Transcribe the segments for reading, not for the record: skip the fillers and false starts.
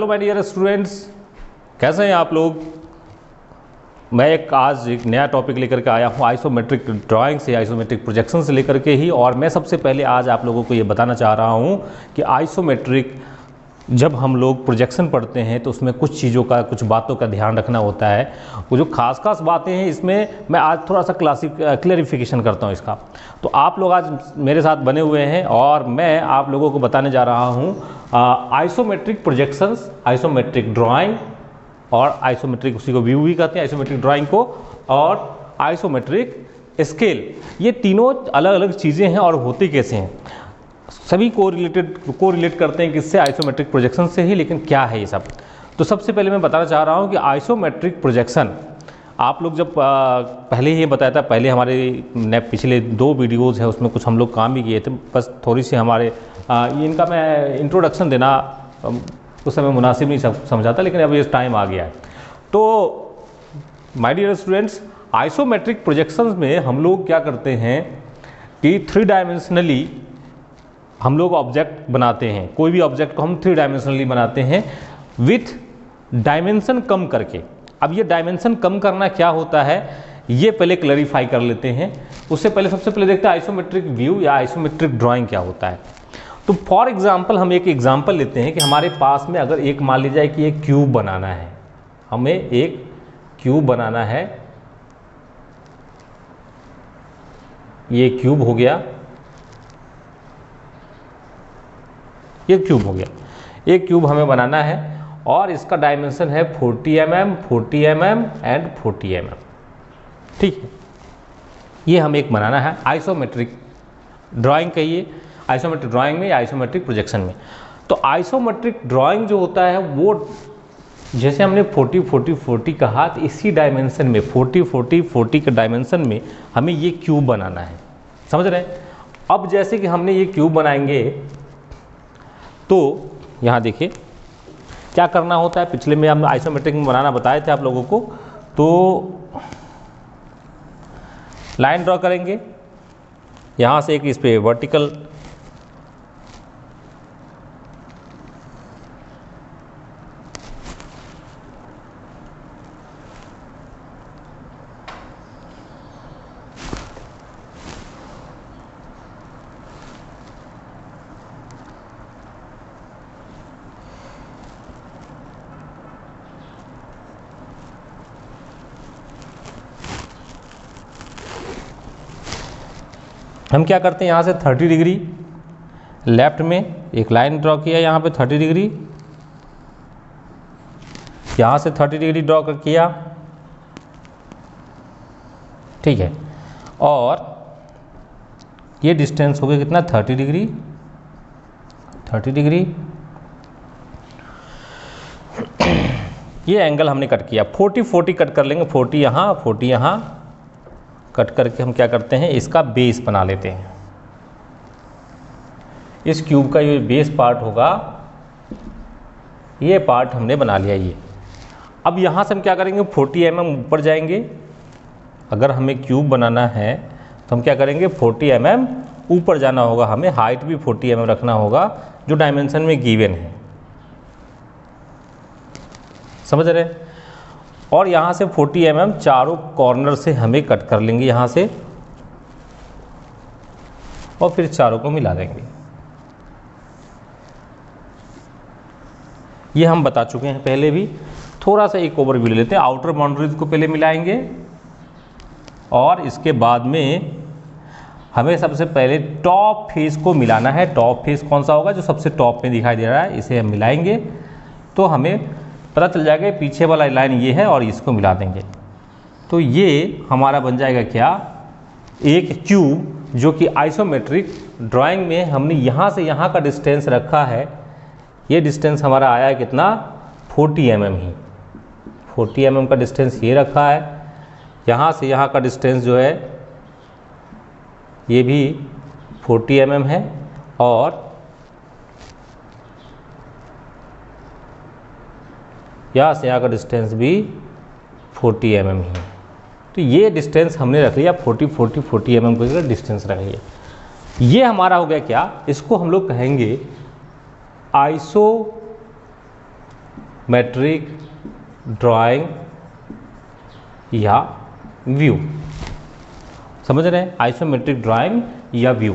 Hello my dear students, कैसे हैं आप लोग। मैं आज एक नया टॉपिक लेकर के आया हूँ आइसोमेट्रिक ड्राइंग से, आइसोमेट्रिक प्रोजेक्शन से लेकर के ही। और मैं सबसे पहले आज आप लोगों को ये बताना चाह रहा हूँ कि आइसोमेट्रिक जब हम लोग प्रोजेक्शन पढ़ते हैं तो उसमें कुछ चीज़ों का, कुछ बातों का ध्यान रखना होता है। वो जो खास बातें हैं इसमें मैं आज थोड़ा सा क्लैरिफिकेशन करता हूँ इसका। तो आप लोग आज मेरे साथ बने हुए हैं और मैं आप लोगों को बताने जा रहा हूँ आइसोमेट्रिक प्रोजेक्शंस, आइसोमेट्रिक ड्राइंग और आइसोमेट्रिक, उसी को व्यू भी कहते हैं आइसोमेट्रिक ड्राइंग को, और आइसोमेट्रिक स्केल। ये तीनों अलग अलग चीज़ें हैं और होती कैसे हैं, सभी को रिलेट करते हैं किससे, आइसोमेट्रिक प्रोजेक्शन से ही। लेकिन क्या है ये सब, तो सबसे पहले मैं बताना चाह रहा हूँ कि आइसोमेट्रिक प्रोजेक्शन आप लोग जब पहले ही बताया था, पहले हमारे पिछले 2 वीडियोज़ हैं उसमें कुछ हम लोग काम भी किए थे। बस थोड़ी सी हमारे इनका मैं इंट्रोडक्शन देना उस समय मुनासिब नहीं समझा था, लेकिन अब ये टाइम आ गया है। तो my dear students, isometric projections में हम लोग क्या करते हैं कि 3 डायमेंशनली हम लोग ऑब्जेक्ट बनाते हैं। कोई भी ऑब्जेक्ट को हम 3 डायमेंशनली बनाते हैं विथ डायमेंशन कम करके। अब ये डायमेंशन कम करना क्या होता है ये पहले क्लैरिफाई कर लेते हैं। उससे पहले सबसे पहले देखते हैं आइसोमेट्रिक व्यू या आइसोमेट्रिक ड्राइंग क्या होता है। तो फॉर एग्जांपल हम एक एग्जांपल लेते हैं कि हमारे पास में अगर एक मान लीजिए कि एक क्यूब बनाना है, हमें एक क्यूब बनाना है। ये क्यूब हो गया, ये क्यूब हो गया, एक क्यूब हमें बनाना है और इसका डायमेंशन है 40 mm, 40 mm एंड 40 mm। ठीक है, ये हमें एक बनाना है आइसोमेट्रिक ड्राइंग कहिए, आइसोमेट्रिक ड्राइंग में या आइसोमेट्रिक प्रोजेक्शन में। तो आइसोमेट्रिक ड्राइंग जो होता है वो जैसे हमने 40 40 40 कहा, तो इसी डायमेंशन में 40 40 40 के डायमेंशन में हमें ये क्यूब बनाना है। समझ रहे हैं। अब जैसे कि हमने ये क्यूब बनाएंगे तो यहाँ देखिए क्या करना होता है। पिछले में हम आइसोमेट्रिक में बनाना बताए थे आप लोगों को। तो लाइन ड्रॉ करेंगे, यहाँ से एक इस पे वर्टिकल, हम क्या करते हैं यहाँ से 30 डिग्री लेफ्ट में एक लाइन ड्रॉ किया, यहाँ पे 30 डिग्री, यहाँ से 30 डिग्री ड्रॉ कर किया। ठीक है, और ये डिस्टेंस हो गया कितना, 30 डिग्री, 30 डिग्री। ये एंगल हमने कट किया, 40 40 कट कर लेंगे, 40 यहाँ 40 यहाँ कट करके हम क्या करते हैं इसका बेस बना लेते हैं। इस क्यूब का ये बेस पार्ट होगा, ये पार्ट हमने बना लिया ये। अब यहाँ से हम क्या करेंगे 40 mm ऊपर जाएंगे। अगर हमें क्यूब बनाना है तो हम क्या करेंगे 40 mm ऊपर जाना होगा, हमें हाइट भी 40 mm रखना होगा जो डायमेंशन में गिवन है। समझ रहे हैं। और यहाँ से 40 mm चारों कॉर्नर से हमें कट कर लेंगे यहाँ से, और फिर चारों को मिला देंगे। ये हम बता चुके हैं पहले भी। थोड़ा सा एक ओवरव्यू ले लेते हैं। आउटर बाउंड्रीज को पहले मिलाएंगे और इसके बाद में हमें सबसे पहले टॉप फेस को मिलाना है। टॉप फेस कौन सा होगा, जो सबसे टॉप में दिखाई दे रहा है, इसे हम मिलाएंगे तो हमें पता चल जाएगा पीछे वाला लाइन ये है और इसको मिला देंगे। तो ये हमारा बन जाएगा क्या, एक क्यूब जो कि आइसोमेट्रिक ड्राइंग में हमने यहाँ से यहाँ का डिस्टेंस रखा है। ये डिस्टेंस हमारा आया है कितना, 40 mm ही, 40 mm का डिस्टेंस ये रखा है। यहाँ से यहाँ का डिस्टेंस जो है ये भी 40 mm है, और यहाँ से यहाँ का डिस्टेंस भी 40 mm ही। तो ये डिस्टेंस हमने रख लिया, 40 40 40 mm को डिस्टेंस रख लिया। ये हमारा हो गया क्या, इसको हम लोग कहेंगे मेट्रिक ड्राइंग या व्यू। समझ रहे हैं, आइसोमेट्रिक ड्राइंग या व्यू।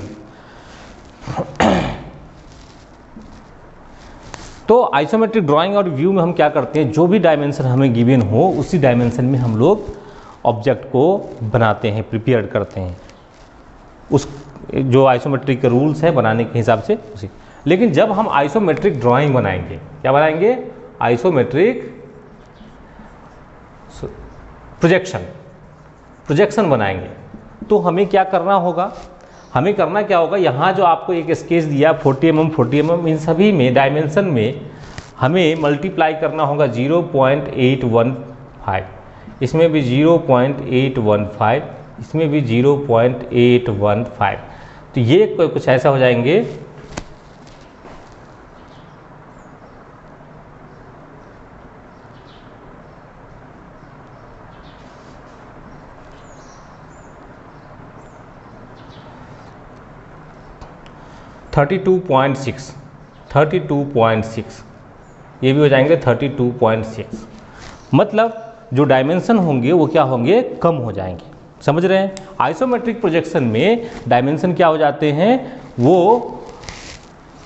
तो आइसोमेट्रिक ड्राइंग और व्यू में हम क्या करते हैं, जो भी डायमेंशन हमें गिवन हो उसी डायमेंशन में हम लोग ऑब्जेक्ट को बनाते हैं, प्रिपेयर करते हैं, उस जो आइसोमेट्रिक के रूल्स है बनाने के हिसाब से उसी। लेकिन जब हम आइसोमेट्रिक ड्राइंग बनाएंगे, क्या बनाएंगे, आइसोमेट्रिक प्रोजेक्शन बनाएंगे, तो हमें क्या करना होगा, हमें करना क्या होगा, यहाँ जो आपको एक स्केच दिया 40 mm, इन सभी में डायमेंशन में हमें मल्टीप्लाई करना होगा 0.815, इसमें भी 0.815, इसमें भी 0.815, तो ये कुछ ऐसा हो जाएंगे 32.6, ये भी हो जाएंगे 32.6। मतलब जो डायमेंशन होंगे वो क्या होंगे, कम हो जाएंगे। समझ रहे हैं, आइसोमेट्रिक प्रोजेक्शन में डायमेंशन क्या हो जाते हैं, वो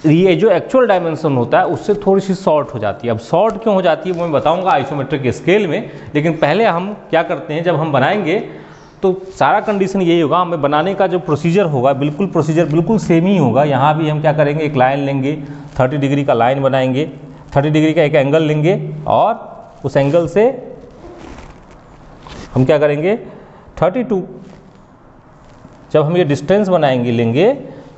ये जो एक्चुअल डायमेंशन होता है उससे थोड़ी सी शॉर्ट हो जाती है। अब शॉर्ट क्यों हो जाती है वो मैं बताऊंगा आइसोमेट्रिक स्केल में, लेकिन पहले हम क्या करते हैं, जब हम बनाएंगे तो सारा कंडीशन यही होगा, हमें बनाने का जो प्रोसीजर होगा प्रोसीजर बिल्कुल सेम ही होगा। यहाँ भी हम क्या करेंगे, एक लाइन लेंगे, 30 डिग्री का लाइन बनाएंगे, 30 डिग्री का एक एंगल लेंगे और उस एंगल से हम क्या करेंगे 32, जब हम ये डिस्टेंस बनाएंगे लेंगे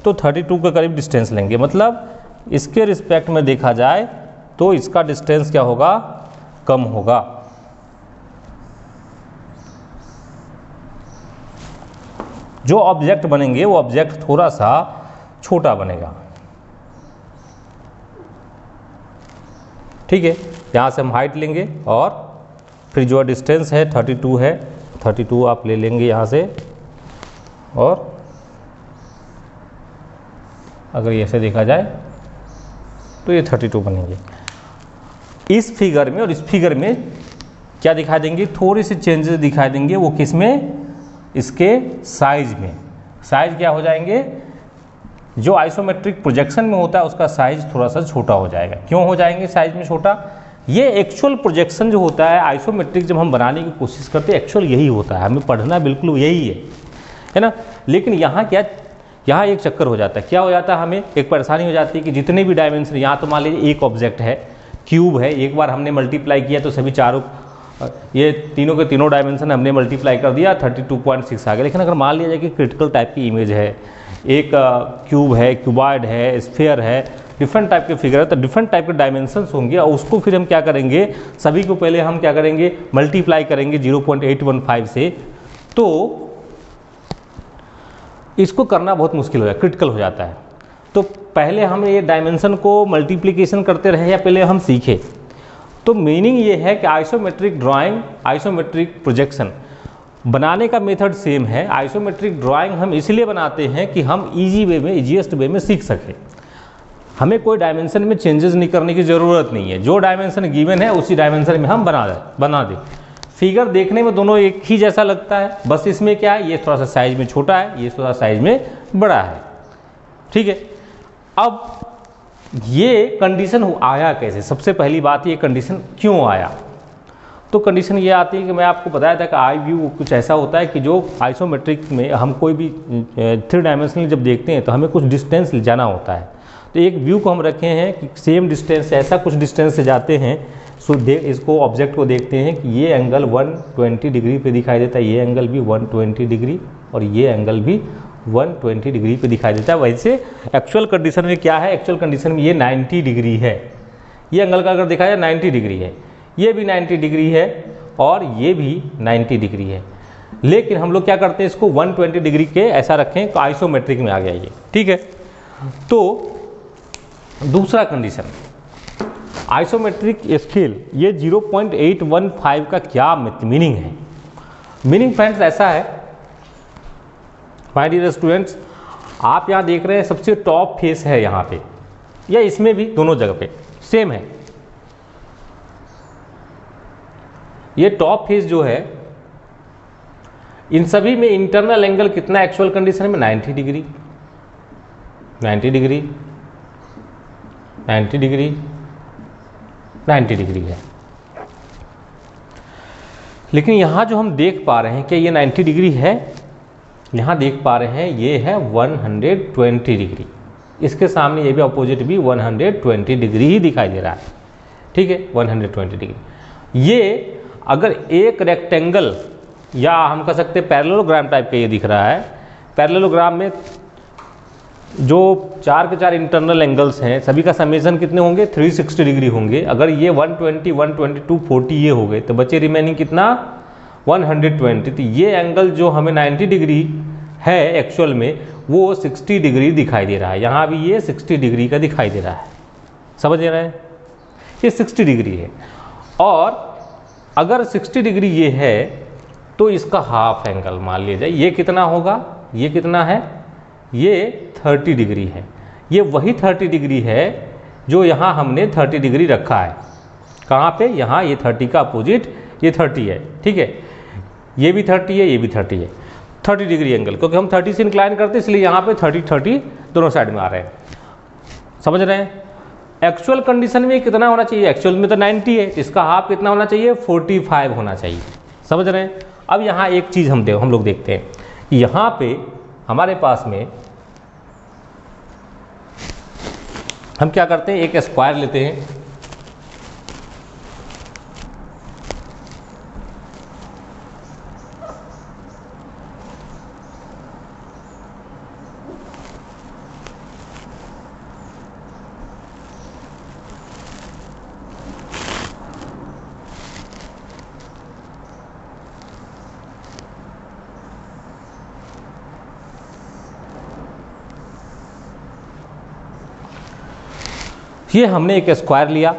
तो 32 के करीब डिस्टेंस लेंगे। मतलब इसके रिस्पेक्ट में देखा जाए तो इसका डिस्टेंस क्या होगा, कम होगा। जो ऑब्जेक्ट बनेंगे वो ऑब्जेक्ट थोड़ा सा छोटा बनेगा। ठीक है, यहाँ से हम हाइट लेंगे और फिर जो डिस्टेंस है 32 है, 32 आप ले लेंगे यहाँ से, और अगर ऐसे देखा जाए तो ये 32 बनेंगे। इस फिगर में और इस फिगर में क्या दिखा देंगे, थोड़ी सी चेंजेस दिखा देंगे। वो किस में, इसके साइज में। साइज क्या हो जाएंगे, जो आइसोमेट्रिक प्रोजेक्शन में होता है उसका साइज थोड़ा सा छोटा हो जाएगा। क्यों हो जाएंगे साइज में छोटा, ये एक्चुअल प्रोजेक्शन जो होता है आइसोमेट्रिक जब हम बनाने की कोशिश करते हैं एक्चुअल यही होता है, हमें पढ़ना बिल्कुल यही है ना। लेकिन यहाँ क्या, यहाँ एक चक्कर हो जाता है, क्या हो जाता है, हमें एक परेशानी हो जाती है कि जितने भी डायमेंशन, यहाँ तो मान लीजिए एक ऑब्जेक्ट है, क्यूब है, एक बार हमने मल्टीप्लाई किया तो सभी चारों, ये तीनों के तीनों डायमेंशन हमने मल्टीप्लाई कर दिया 32.6 आ गया। लेकिन अगर मान लिया जाए कि क्रिटिकल टाइप की इमेज है, एक क्यूब है, क्यूबॉइड है, स्फीयर है, डिफरेंट टाइप के फिगर है, तो डिफरेंट टाइप के डायमेंशंस होंगे और उसको फिर हम क्या करेंगे, सभी को पहले हम क्या करेंगे, मल्टीप्लाई करेंगे 0.815 से। तो इसको करना बहुत मुश्किल हो जाता है, क्रिटिकल हो जाता है। तो पहले हम ये डायमेंशन को मल्टीप्लिकेशन करते रहे या पहले हम सीखे। तो मीनिंग ये है कि आइसोमेट्रिक ड्राइंग, आइसोमेट्रिक प्रोजेक्शन बनाने का मेथड सेम है। आइसोमेट्रिक ड्राइंग हम इसलिए बनाते हैं कि हम इजी वे में, इजीएस्ट वे में सीख सकें। हमें कोई डायमेंशन में चेंजेस नहीं करने की ज़रूरत नहीं है, जो डायमेंशन गिवन है उसी डायमेंशन में हम बना दें। फिगर देखने में दोनों एक ही जैसा लगता है, बस इसमें क्या है, ये थोड़ा सा साइज में छोटा है, ये थोड़ा साइज में बड़ा है। ठीक है, अब ये कंडीशन आया कैसे, सबसे पहली बात ये कंडीशन क्यों आया। तो कंडीशन ये आती है कि मैं आपको बताया था कि आई व्यू कुछ ऐसा होता है कि जो आइसोमेट्रिक में हम कोई भी 3 डायमेंशनल जब देखते हैं तो हमें कुछ डिस्टेंस ले जाना होता है। तो एक व्यू को हम रखे हैं कि सेम डिस्टेंस, ऐसा कुछ डिस्टेंस से जाते हैं, सो इसको ऑब्जेक्ट को देखते हैं कि ये एंगल 120 डिग्री पे दिखाई देता है, ये एंगल भी 120 डिग्री और ये एंगल भी 120 डिग्री पे दिखाई देता है। वैसे एक्चुअल कंडीशन में क्या है, एक्चुअल कंडीशन में ये 90 डिग्री है, ये एंगल का अगर देखा जाए 90 डिग्री है, ये भी 90 डिग्री है और ये भी 90 डिग्री है। लेकिन हम लोग क्या करते हैं, इसको 120 डिग्री के ऐसा रखें तो आइसोमेट्रिक में आ गया ये। ठीक है, तो दूसरा कंडीशन आइसोमेट्रिक स्केल, ये 0.815 का क्या मीनिंग है। मीनिंग फ्रेंड्स ऐसा है, माय डियर स्टूडेंट्स, आप यहाँ देख रहे हैं सबसे टॉप फेस है यहाँ पे, या इसमें भी दोनों जगह पे सेम है। ये टॉप फेस जो है, इन सभी में इंटरनल एंगल कितना एक्चुअल कंडीशन में 90 डिग्री, 90 डिग्री, 90 डिग्री, 90 डिग्री है। लेकिन यहाँ जो हम देख पा रहे हैं कि ये 90 डिग्री है, यहाँ देख पा रहे हैं ये है 120 डिग्री, इसके सामने ये भी अपोजिट भी 120 डिग्री ही दिखाई दे रहा है, ठीक है, 120 डिग्री। ये अगर एक रेक्टेंगल या हम कह सकते हैं पैरेललोग्राम टाइप का ये दिख रहा है, पैरेललोग्राम में जो 4 के 4 इंटरनल एंगल्स हैं सभी का समेशन कितने होंगे, 360 डिग्री होंगे। अगर ये 120, 122, 40 ये हो गए तो बचे रिमेनिंग कितना, 120। तो ये एंगल जो हमें 90 डिग्री है एक्चुअल में वो 60 डिग्री दिखाई दे रहा है। यहाँ भी ये 60 डिग्री का दिखाई दे रहा है, समझ रहे हैं, ये 60 डिग्री है। और अगर 60 डिग्री ये है तो इसका हाफ एंगल मान लिया जाए, ये कितना होगा, ये कितना है, ये 30 डिग्री है। ये वही 30 डिग्री है जो यहाँ हमने 30 डिग्री रखा है, कहाँ पे, यहाँ ये 30 का अपोजिट ये 30 है, ठीक है, ये भी 30 है, ये भी 30 है, 30 डिग्री एंगल, क्योंकि हम 30 से इंक्लाइन करते हैं इसलिए यहाँ पे 30 दोनों साइड में आ रहे हैं, समझ रहे हैं। एक्चुअल कंडीशन में कितना होना चाहिए, एक्चुअल में तो 90 है, इसका हाफ कितना होना चाहिए, 45 होना चाहिए, समझ रहे हैं। अब यहाँ एक चीज़ हम लोग देखते हैं, यहाँ पे हमारे पास में हम क्या करते हैं, एक स्क्वायर लेते हैं, ये हमने एक स्क्वायर लिया।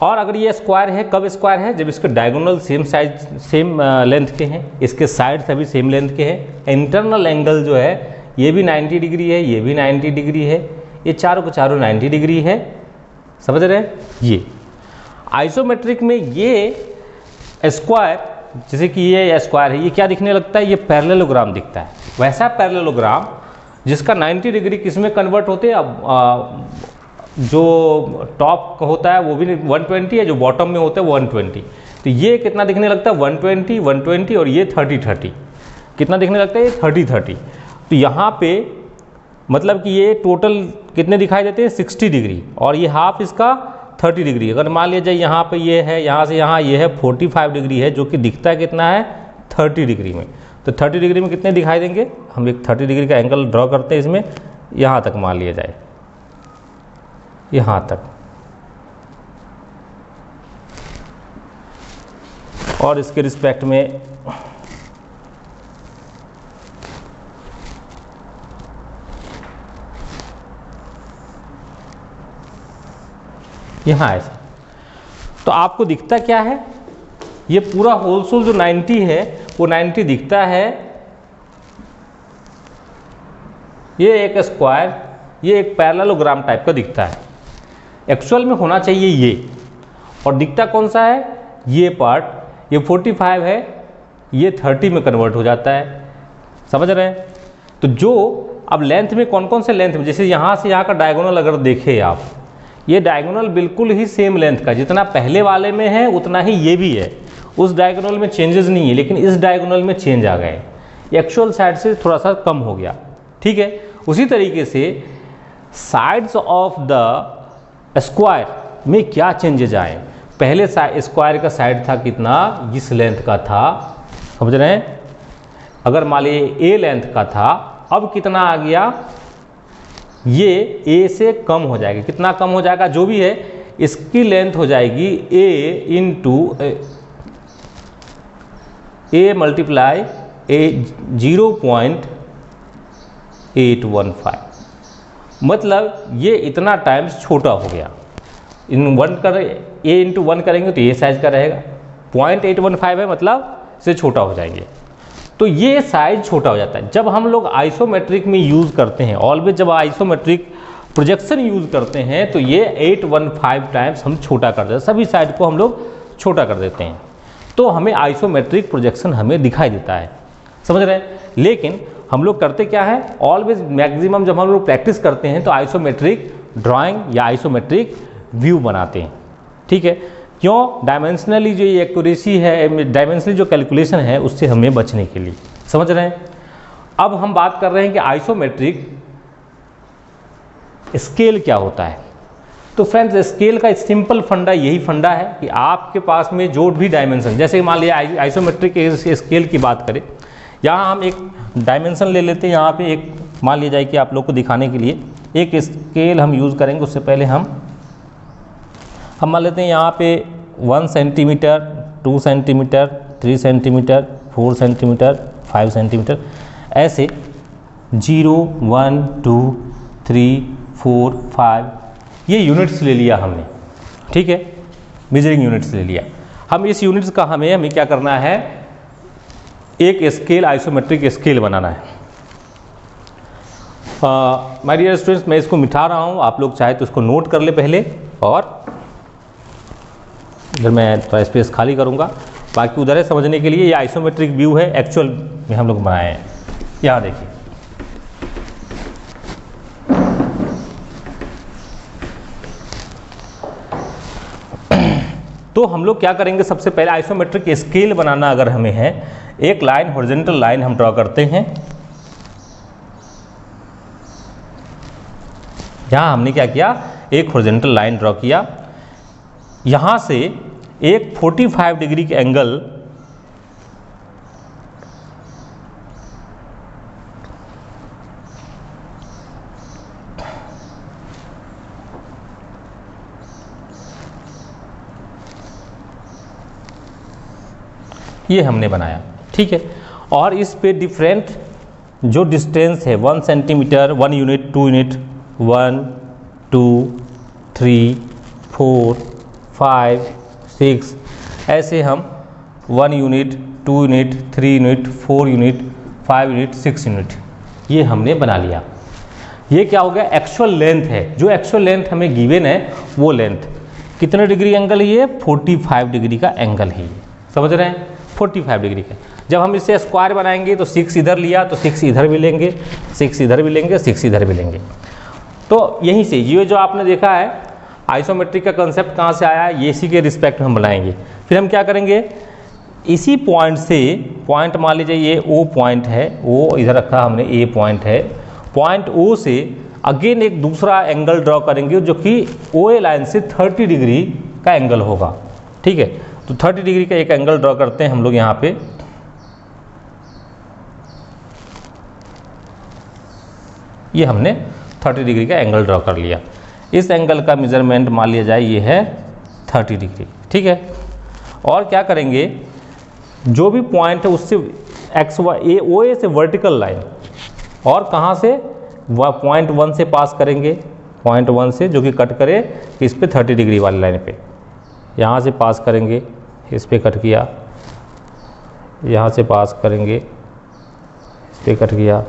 और अगर ये स्क्वायर है, कब स्क्वायर है, जब इसके diagonal same size same length के हैं, इसके साइड सभी सेम लेंथ के हैं, इंटरनल एंगल जो है ये भी 90 डिग्री है, ये भी 90 डिग्री है, ये चारों को चारों 90 डिग्री है, समझ रहे हैं। ये आइसोमेट्रिक में ये स्क्वायर, जैसे कि ये स्क्वायर है, ये क्या दिखने लगता है, ये पैरेललोग्राम दिखता है। वैसा पैरेललोग्राम जिसका 90 डिग्री किस में कन्वर्ट होते हैं, अब जो टॉप होता है वो भी 120 है, जो बॉटम में होता है 120। तो ये कितना दिखने लगता है, 120, 120, और ये 30, कितना दिखने लगता है, ये 30। तो यहाँ पे मतलब कि ये टोटल कितने दिखाई देते हैं, 60 डिग्री, और ये हाफ इसका 30 डिग्री। अगर मान लिया जाए यहाँ पे ये है, यहाँ से यहाँ ये है 45 डिग्री है, जो कि दिखता है कितना है, 30 डिग्री में। तो 30 डिग्री में कितने दिखाई देंगे, हम एक 30 डिग्री का एंगल ड्रॉ करते हैं इसमें, यहाँ तक मान लिया जाए, यहाँ तक, और इसके रिस्पेक्ट में यहाँ ऐसा। तो आपको दिखता क्या है, ये पूरा होल सोल जो 90 है वो 90 दिखता है। ये एक स्क्वायर, ये एक पैरेललोग्राम टाइप का दिखता है। एक्चुअल में होना चाहिए ये, और दिखता कौन सा है, ये पार्ट, ये 45 है, ये 30 में कन्वर्ट हो जाता है, समझ रहे हैं। तो जो अब लेंथ में कौन कौन से लेंथ में, जैसे यहाँ से यहाँ का डायगोनल अगर देखें आप, ये डायगोनल बिल्कुल ही सेम लेंथ का, जितना पहले वाले में है उतना ही ये भी है, उस डायगोनल में चेंजेस नहीं है, लेकिन इस डायगोनल में चेंज आ गए, एक्चुअल साइड से थोड़ा सा कम हो गया, ठीक है। उसी तरीके से साइड्स ऑफ द स्क्वायर में क्या चेंजेज आए, पहले स्क्वायर का साइड था कितना, इस लेंथ का था, समझ रहे हैं। अगर मान लीजिए ए लेंथ का था, अब कितना आ गया, ये ए से कम हो जाएगा, कितना कम हो जाएगा, जो भी है इसकी लेंथ हो जाएगी ए इंटू ए मल्टीप्लाई ए 0.815, मतलब ये इतना टाइम्स छोटा हो गया। इन 1 कर ए इंटू 1 करेंगे तो ये साइज का रहेगा, 0.815 है, मतलब से छोटा हो जाएंगे। तो ये साइज छोटा हो जाता है जब हम लोग आइसोमेट्रिक में यूज़ करते हैं। ऑलवेज जब आइसोमेट्रिक प्रोजेक्शन यूज़ करते हैं तो ये 815 टाइम्स हम छोटा कर देते हैं, सभी साइड को हम लोग छोटा कर देते हैं। तो हमें आइसोमेट्रिक प्रोजेक्शन हमें दिखाई देता है, समझ रहे हैं। लेकिन हम लोग करते क्या है, ऑलवेज मैक्सिमम जब हम लोग प्रैक्टिस करते हैं तो आइसोमेट्रिक ड्राइंग या आइसोमेट्रिक व्यू बनाते हैं, ठीक है। क्यों? डायमेंशनली जो ये एक्यूरेसी है, डायमेंशनली जो कैलकुलेशन है उससे हमें बचने के लिए, समझ रहे हैं। अब हम बात कर रहे हैं कि आइसोमेट्रिक स्केल क्या होता है। तो फ्रेंड्स, स्केल का सिंपल फंडा यही फंडा है कि आपके पास में जो भी डायमेंशन, जैसे मान लिया आइसोमेट्रिक स्केल की बात करें, यहाँ हम एक डायमेंशन ले लेते हैं। यहाँ पे एक मान लिया जाए कि आप लोग को दिखाने के लिए एक स्केल हम यूज़ करेंगे। उससे पहले हम मान लेते हैं यहाँ पे 1 centimetre, 2 centimetre, 3 centimetre, 4 centimetre, 5 centimetre, ऐसे 0, 1, 2, 3, 4, 5 ये यूनिट्स ले लिया हमने, ठीक है, मेजरिंग यूनिट्स ले लिया। हम इस यूनिट्स का हमें क्या करना है, एक स्केल, आइसोमेट्रिक स्केल बनाना है। माय डियर स्टूडेंट्स, मैं इसको मिटा रहा हूँ, आप लोग चाहे तो इसको नोट कर ले पहले, और इधर मैं थोड़ा स्पेस खाली करूँगा, बाकी उधर है समझने के लिए। ये आइसोमेट्रिक व्यू है, एक्चुअल में हम लोग बनाए हैं। यहाँ देखिए, तो हम लोग क्या करेंगे, सबसे पहले आइसोमेट्रिक स्केल बनाना अगर हमें है, एक लाइन, हॉरिजॉन्टल लाइन हम ड्रॉ करते हैं। यहाँ हमने क्या किया, एक हॉरिजॉन्टल लाइन ड्रॉ किया। यहाँ से एक 45 डिग्री के एंगल ये हमने बनाया, ठीक है। और इस पे डिफरेंट जो डिस्टेंस है, 1 सेंटीमीटर, 1 यूनिट, 2 यूनिट, 1, 2, 3, 4, 5, 6, ऐसे हम 1 unit, 2 unit, 3 unit, 4 unit, 5 unit, 6 unit ये हमने बना लिया। ये क्या हो गया, एक्चुअल लेंथ है। जो एक्चुअल लेंथ हमें गिवन है वो लेंथ कितने डिग्री एंगल है, ये 45 डिग्री का एंगल है, समझ रहे हैं, 45 डिग्री का। जब हम इसे स्क्वायर बनाएंगे तो 6 इधर लिया तो 6 इधर भी लेंगे, 6 इधर भी लेंगे, 6 इधर भी लेंगे। तो यहीं से ये जो आपने देखा है आइसोमेट्रिक का कंसेप्ट कहाँ से आया है, ये इसी के रिस्पेक्ट में हम बनाएंगे। फिर हम क्या करेंगे, इसी पॉइंट से, पॉइंट मान लीजिए ये ओ पॉइंट है, ओ इधर रखा हमने, ए पॉइंट है, पॉइंट ओ से अगेन एक दूसरा एंगल ड्रॉ करेंगे जो कि ओ ए लाइन से 30 डिग्री का एंगल होगा, ठीक है। तो 30 डिग्री का एक एंगल ड्रॉ करते हैं हम लोग यहाँ पे। ये हमने 30 डिग्री का एंगल ड्रॉ कर लिया। इस एंगल का मेजरमेंट मान लिया जाए ये है 30 डिग्री, ठीक है। और क्या करेंगे, जो भी पॉइंट है उससे एक्स वाई ओ ए से वर्टिकल लाइन, और कहाँ से, वह पॉइंट 1 से पास करेंगे, पॉइंट 1 से जो कि कट करे इस पे 30 डिग्री वाली लाइन पे, यहाँ से पास करेंगे, इस पे कट किया, यहाँ से पास करेंगे, इस पे कट किया,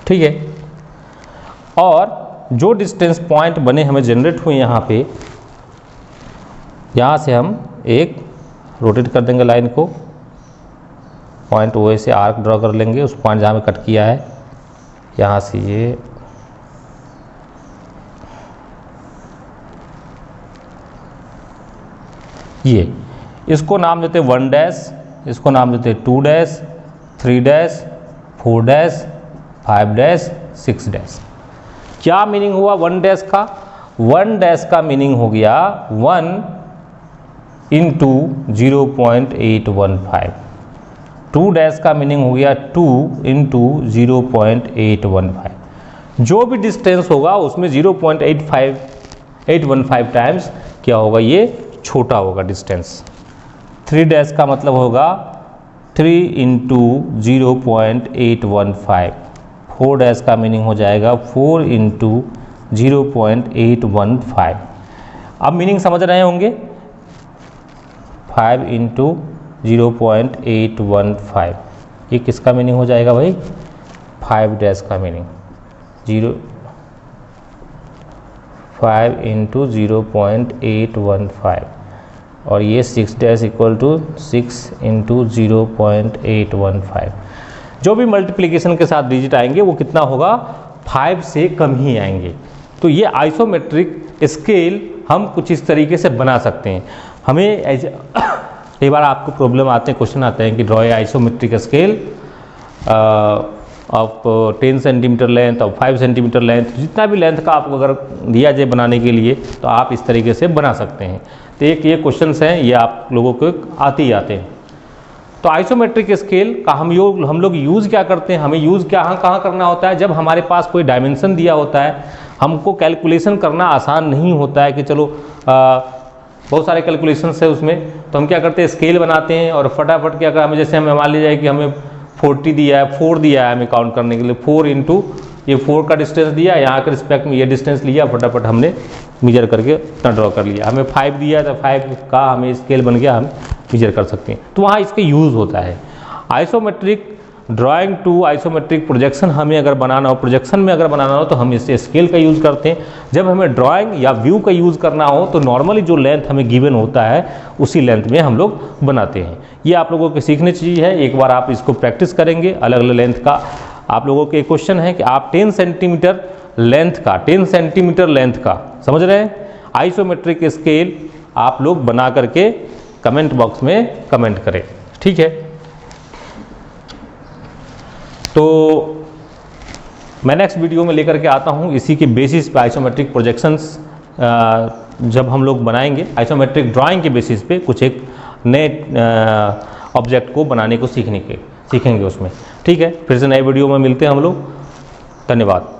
ठीक है। और जो डिस्टेंस पॉइंट बने हमें जनरेट हुए यहाँ पे, यहाँ से हम एक रोटेट कर देंगे लाइन को, पॉइंट ओ ए से आर्क ड्रॉ कर लेंगे उस पॉइंट जहाँ में कट किया है, यहाँ से ये इसको नाम देते 1 डैश, इसको नाम देते 2 dash, 3 dash, 4 dash, 5 dash, 6 dash. क्या मीनिंग हुआ 1 डैश का? 1 डैश का मीनिंग हो गया 1 इंटू 0.815। 2 डैश का मीनिंग हो गया 2 इंटू 0.815। जो भी डिस्टेंस होगा उसमें 0.815 टाइम्स क्या होगा, ये छोटा होगा डिस्टेंस। 3 डैश का मतलब होगा 3 इंटू 0.815। 4 डैश का मीनिंग हो जाएगा 4 इंटू 0.815। अब मीनिंग समझ रहे होंगे, 5 इंटू 0.815 ये किसका मीनिंग हो जाएगा भाई, 5 डैश का मीनिंग, 5 इंटू 0.815 और ये 6 डैश इक्वल टू 6 इंटू 0.815। जो भी मल्टीप्लिकेशन के साथ डिजिट आएंगे वो कितना होगा, 5 से कम ही आएंगे। तो ये आइसोमेट्रिक स्केल हम कुछ इस तरीके से बना सकते हैं। हमें कई बार आपको प्रॉब्लम आते हैं, क्वेश्चन आते हैं कि draw a isometric scale of 10 centimetre length और 5 सेंटीमीटर लेंथ, जितना भी लेंथ का आपको अगर दिया जाए बनाने के लिए तो आप इस तरीके से बना सकते हैं। तो एक ये क्वेश्चंस हैं, ये आप लोगों को आते ही आते हैं। तो आइसोमेट्रिक स्केल का हम लोग यूज़ क्या करते हैं, हमें यूज़ कहाँ करना होता है, जब हमारे पास कोई डायमेंशन दिया होता है, हमको कैलकुलेशन करना आसान नहीं होता है कि चलो बहुत सारे कैलकुलेशंस है उसमें, तो हम क्या करते हैं, स्केल बनाते हैं और फटाफट क्या कर, हमें जैसे हमें मान लीजिए कि हमें 40 दिया है, 4 दिया है हमें काउंट करने के लिए, 4 इंटू ये 4 का डिस्टेंस दिया, यहाँ के रिस्पेक्ट में ये डिस्टेंस लिया, फटाफट हमने मेजर करके इतना ड्रॉ कर लिया। हमें 5 दिया तो 5 का हमें स्केल बन गया, हम मेजर कर सकते हैं। तो वहाँ इसका यूज़ होता है। Isometric drawing to isometric projection हमें अगर बनाना हो, प्रोजेक्शन में अगर बनाना हो तो हम इस स्केल का यूज़ करते हैं। जब हमें ड्राइंग या व्यू का यूज़ करना हो तो नॉर्मली जो लेंथ हमें गिवन होता है उसी लेंथ में हम लोग बनाते हैं। ये आप लोगों को सीखने चीज़ है, एक बार आप इसको प्रैक्टिस करेंगे। अलग अलग लेंथ का आप लोगों के क्वेश्चन है कि आप 10 सेंटीमीटर लेंथ का, 10 सेंटीमीटर लेंथ का, समझ रहे हैं, आइसोमेट्रिक स्केल आप लोग बना करके कमेंट बॉक्स में कमेंट करें, ठीक है। तो मैं नेक्स्ट वीडियो में लेकर के आता हूँ इसी के बेसिस पे आइसोमेट्रिक प्रोजेक्शंस जब हम लोग बनाएंगे, आइसोमेट्रिक ड्राइंग के बेसिस पे कुछ एक नए ऑब्जेक्ट को बनाने को सीखेंगे उसमें, ठीक है। फिर से नए वीडियो में मिलते हैं हम लोग। धन्यवाद।